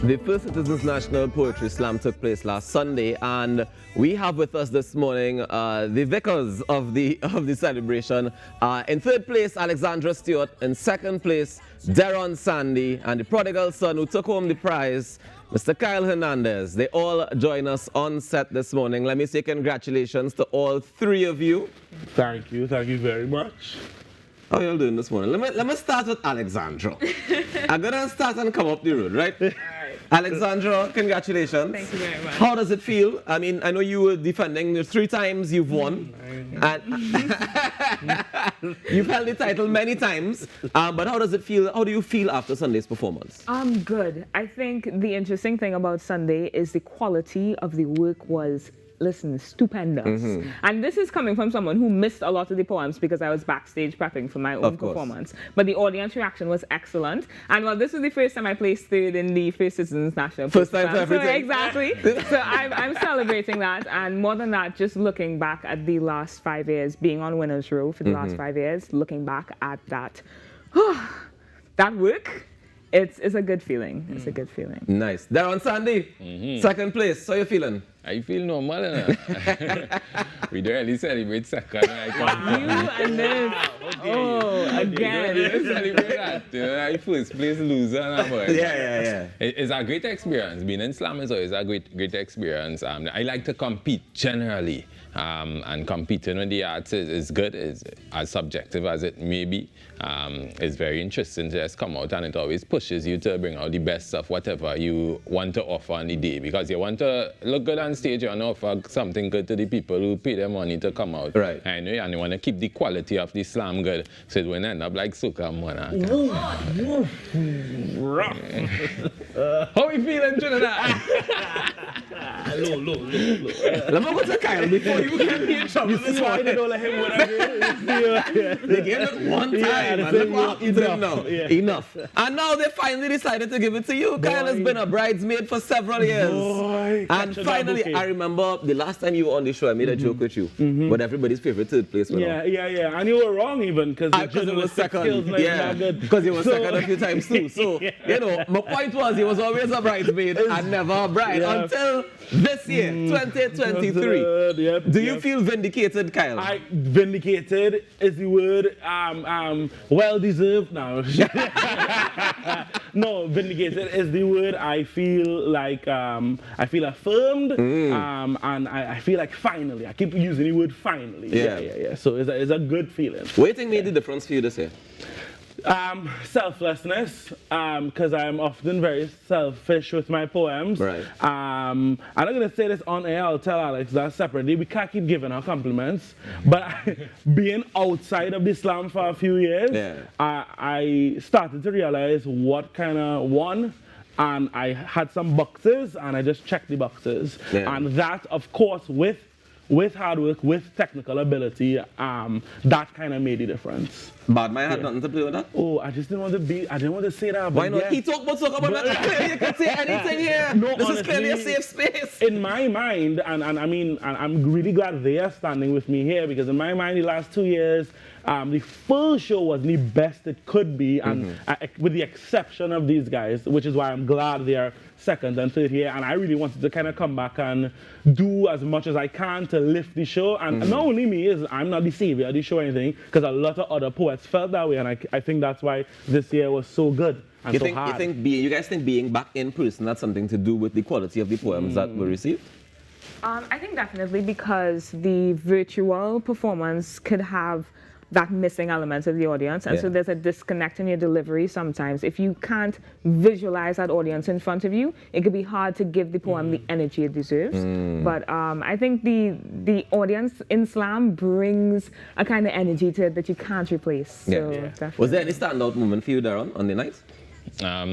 The First Citizens National Poetry Slam took place last Sunday, and we have with us this morning the vicars of the celebration. In third place, Alexandra Stewart. In second place, Derron Sandy, and the prodigal son who took home the prize, Mr. Kyle Hernandez. They all join us on set this morning. Let me say congratulations to all three of you. Thank you very much. How are you all doing this morning? Let me start with Alexandra. I'm gonna start and come up the road, right? Alexandra, congratulations. Thank you very much. How does it feel? I mean, I know you were defending the 3 times you've won. And you've held the title many times. But how does it feel? How do you feel after Sunday's performance? Good. I think the interesting thing about Sunday is the quality of the work was, listen, stupendous. And this is coming from someone who missed a lot of the poems because I was backstage prepping for my own performance. But the audience reaction was excellent. And well, this is the first time I placed third in the First Citizens National. First time for everything. So, exactly. So I'm celebrating that. And more than that, just looking back at the last 5 years, being on winner's row for the last 5 years, looking back at that, that work, it's a good feeling. It's a good feeling. Nice. Derron Sandy, second place. How you feeling? I feel normal. We don't really celebrate second. You and this. Again. We don't celebrate that. You know, I first place loser. Yeah. It's a great experience. Being in slam is always a great experience. I like to compete generally. And competing with the arts is good, is as subjective as it may be. It's very interesting to just come out, and it always pushes you to bring out the best of whatever you want to offer on the day, because you want to look good on stage, you want to offer something good to the people who pay their money to come out. Right. And you want to keep the quality of the slam good, so it won't end up like Soca Monarch. How you feeling, Trinidad? Low. Let me go to Kyle before you get me in trouble. This why they don't let him win again. They gave it one time, and look what you did now. Enough. And now they finally decided to give it to you. Kyle has been a bridesmaid for several years. And finally, I remember the last time you were on the show, I made a joke with you. But everybody's favorite third place winner. Yeah. And you were wrong even, because it was second. Because you were second a few times too. So, you know, my point was he was always a bridesmaid and never a bride until this year, 2023. Do you feel vindicated, Kyle? Vindicated is the word. Well deserved now. No, vindicated is the word. I feel like I feel affirmed, and I feel like finally. I keep using the word finally. Yeah. So it's a good feeling. What do you think made the difference for you this year? Selflessness, because I'm often very selfish with my poems. Right. I'm not going to say this on air, I'll tell Alex that separately. We can't keep giving her compliments. But being outside of the slam for a few years, I started to realize what kind of one. And I had some boxes, and I just checked the boxes. And that, of course, with hard work, with technical ability, that kind of made the difference. Badman had nothing to do with that? Oh, I just didn't want to say that. Why not? He talk about that. You can say anything here. No, this honestly, is clearly a safe space. In my mind, and I mean, and I'm really glad they are standing with me here, because in my mind, the last 2 years, the full show was the best it could be, and with the exception of these guys, which is why I'm glad they are second and third here. And I really wanted to kind of come back and do as much as I can to lift the show. And not only me, I'm not the savior of the show or anything, because a lot of other poets felt that way, and I think that's why this year was so good and so hard. You guys think being back in person had something to do with the quality of the poems that were received? I think definitely, because the virtual performance could have that missing element of the audience, and so there's a disconnect in your delivery sometimes. If you can't visualize that audience in front of you, it could be hard to give the poem the energy it deserves. But I think the audience in slam brings a kind of energy to it that you can't replace. So Was there any standout moment for you, Derron, on the night? I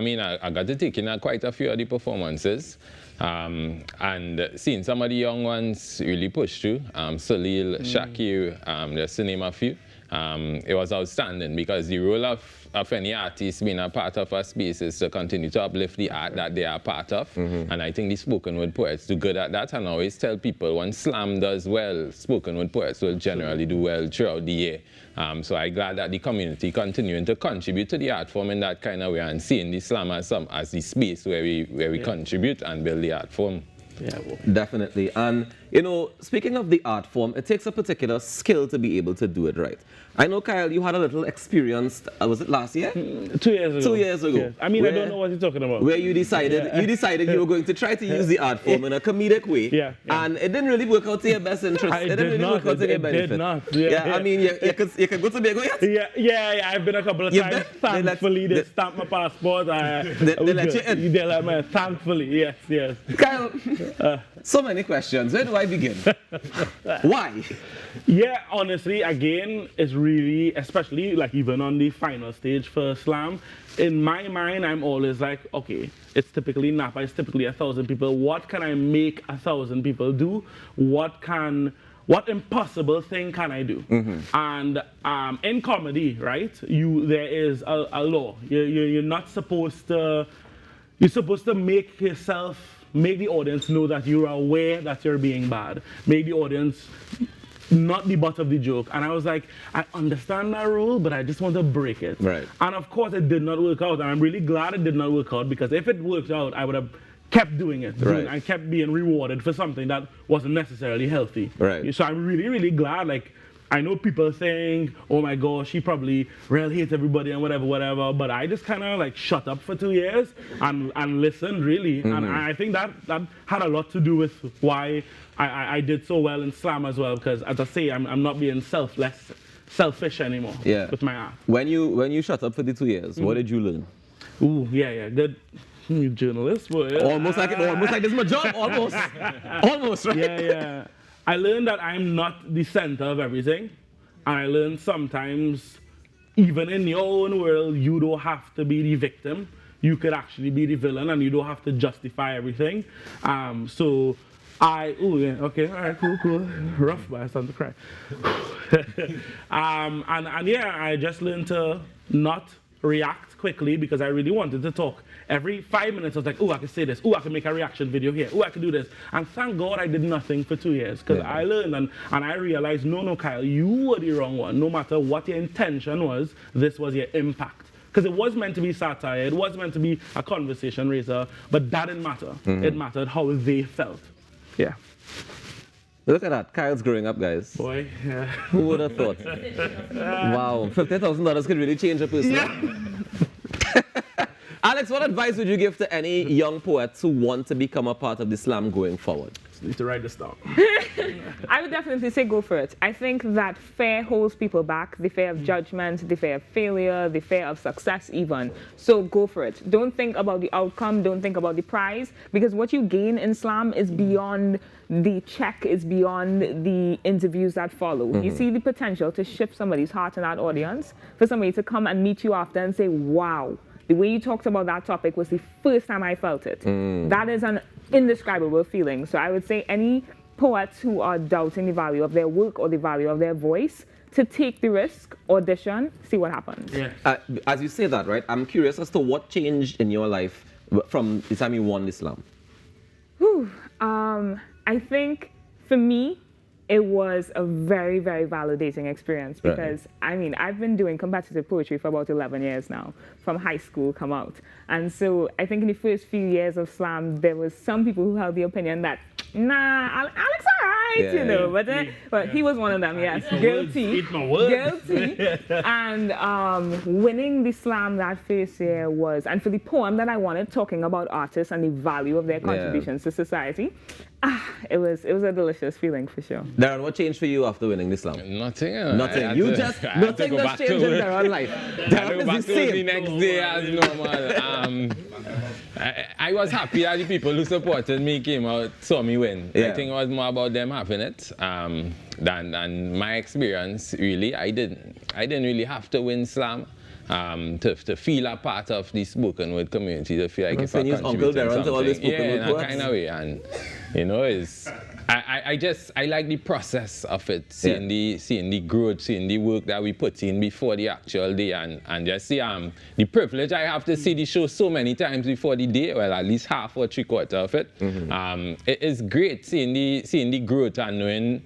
mean, I got to take in quite a few of the performances. And seeing some of the young ones really push through, Salil, Shakir, just to name a few. it was outstanding, because the role of any artist being a part of a space is to continue to uplift the art that they are part of. And I think the spoken word poets do good at that, and I always tell people when slam does well, spoken word poets will generally do well throughout the year. So I'm glad that the community continuing to contribute to the art form in that kind of way, and seeing the slam as the space where we contribute and build the art form. Yeah, definitely. And you know, speaking of the art form, it takes a particular skill to be able to do it right. I know, Kyle, you had a little experience, was it last year? 2 years ago. 2 years ago. Yes. I mean, I don't know what you're talking about. Where you decided you were going to try to use the art form in a comedic way. Yeah. And it didn't really work out to your best interest. It didn't really work out to your benefit. It did not. I mean, you could go to Bago yet? Yeah, I've been a couple of times. Thankfully, they stamped my passport. They let you in? They let me in. Thankfully, yes. Kyle, so many questions. Where do I begin? Why? Yeah, honestly, again, it's really, especially like even on the final stage for slam, in my mind, I'm always like, okay, it's typically Napa, it's typically 1,000 people. What can I make 1,000 people do? What impossible thing can I do? And in comedy, right, there is a law. You're not supposed to, you're supposed to make the audience know that you're aware that you're being bad. Make the audience not the butt of the joke. And I was like, I understand that rule, but I just want to break it. Right. And of course it did not work out. And I'm really glad it did not work out, because if it worked out, I would have kept doing it. Right. And kept being rewarded for something that wasn't necessarily healthy. Right. So I'm really, really glad. Like, I know people think, oh my gosh, she probably really hates everybody and whatever, but I just kind of like shut up for 2 years and listened, really. And I think that had a lot to do with why I did so well in slam as well, because as I say, I'm not being selfish anymore with my art. When you shut up for the 2 years, what did you learn? Ooh, yeah, good. You journalist, boy. Almost like this is my job, almost, right? Yeah. I learned that I'm not the center of everything. And I learned sometimes, even in your own world, you don't have to be the victim. You could actually be the villain, and you don't have to justify everything. All right, cool. Rough, but I started to cry. I just learned to not react quickly, because I really wanted to talk. Every 5 minutes I was like, oh, I can say this. Oh, I can make a reaction video here. Oh, I can do this. And thank God I did nothing for 2 years, because I learned and I realized, no, Kyle, you were the wrong one. No matter what your intention was, this was your impact. Because it was meant to be satire. It was meant to be a conversation raiser, but that didn't matter. It mattered how they felt. Yeah. Look at that. Kyle's growing up, guys. Boy, yeah. Who would have thought? Wow, $50,000 could really change a person. Yeah. Alex, what advice would you give to any young poets who want to become a part of the slam going forward? Need to write this down. I would definitely say go for it. I think that fear holds people back, the fear of judgment, the fear of failure, the fear of success even. So go for it. Don't think about the outcome, don't think about the prize, because what you gain in slam is beyond the check, is beyond the interviews that follow. You see the potential to shift somebody's heart in that audience, for somebody to come and meet you after and say, wow, the way you talked about that topic was the first time I felt it. That is an indescribable feeling. So I would say any poets who are doubting the value of their work or the value of their voice, to take the risk, audition, see what happens. Yeah. As you say that, right, I'm curious as to what changed in your life from the time you won the slam. I think for me, it was a very, very validating experience, because, I mean, I've been doing competitive poetry for about 11 years now, from high school come out. And so I think in the first few years of slam, there was some people who held the opinion that, nah, Alex all right, you know, but he was one of them, yes, guilty. Eat my words. Guilty. And winning the slam that first year was, and for the poem that I wanted, talking about artists and the value of their contributions to society, it was a delicious feeling for sure. Derron, what changed for you after winning the slam? Nothing. Nothing. Nothing just changed in Derron's life. Derron is the same. The next day as normal. I was happy that the people who supported me came out, saw me win. I think it was more about them having it than my experience. Really, I didn't really have to win slam. To feel a part of the spoken word community, to feel like if I contribute Uncle Derron to all the spoken word in a kind of way, and you know, I like the process of it, seeing the growth, seeing the work that we put in before the actual day, and just see the privilege I have to see the show so many times before the day, well, at least half or three-quarter of it. It is great seeing the growth and knowing,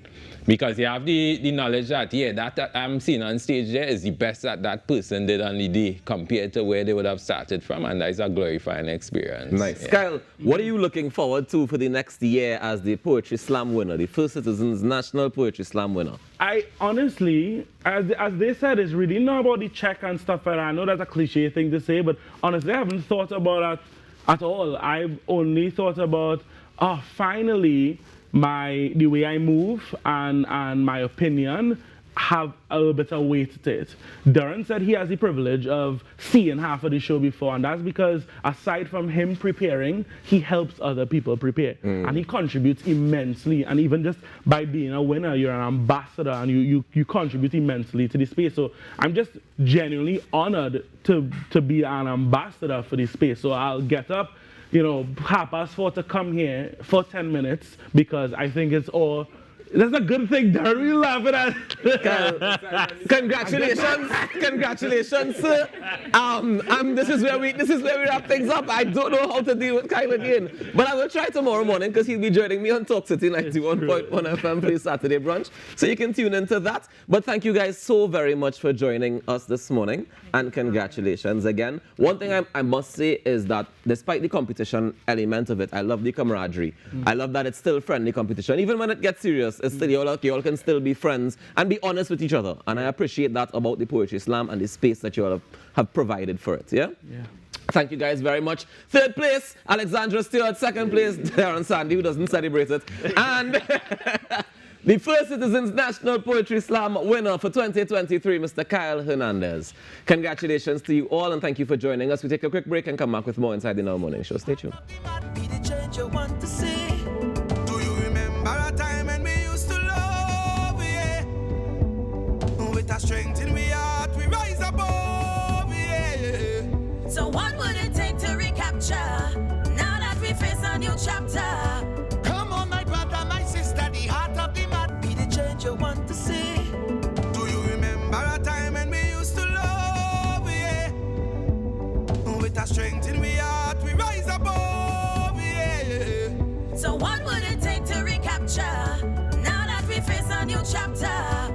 because you have the knowledge that, that I'm seeing on stage there is the best that person did on the day compared to where they would have started from, and that's a glorifying experience. Nice. Kyle, what are you looking forward to for the next year as the Poetry Slam winner, the First Citizens National Poetry Slam winner? I honestly, as they said, it's really not about the check and stuff like that. I know that's a cliche thing to say, but honestly, I haven't thought about that at all. I've only thought about, finally, the way I move and my opinion have a little bit of weight to it. Derron said he has the privilege of seeing half of the show before, and that's because aside from him preparing, he helps other people prepare. And he contributes immensely, and even just by being a winner, you're an ambassador and you contribute immensely to the space. So I'm just genuinely honored to be an ambassador for this space. So I'll get up, 4:30 to come here for 10 minutes, because I think it's all, that's a good thing, Derron. We laughing at. Congratulations, congratulations, sir. This is where we wrap things up. I don't know how to deal with Kyle again, but I will try tomorrow morning, because he'll be joining me on Talk City 91.1 FM for the Saturday brunch, so you can tune into that. But thank you guys so very much for joining us this morning, and congratulations again. One thing I must say is that despite the competition element of it, I love the camaraderie. I love that it's still friendly competition, even when it gets serious. It's still, you all can still be friends and be honest with each other. And I appreciate that about the Poetry Slam and the space that you all have provided for it. Yeah? Thank you guys very much. Third place, Alexandra Stewart. Second place, Derron Sandy, who doesn't celebrate it. And the First Citizens National Poetry Slam winner for 2023, Mr. Kyle Hernandez. Congratulations to you all, and thank you for joining us. We take a quick break and come back with more inside the Now Morning Show. Stay tuned. Strength in we heart, we rise above, So what would it take to recapture, now that we face a new chapter? Come on, my brother, my sister, the heart of the man, be the change you want to see. Do you remember a time when we used to love, With a strength in we heart, we rise above, So what would it take to recapture, now that we face a new chapter?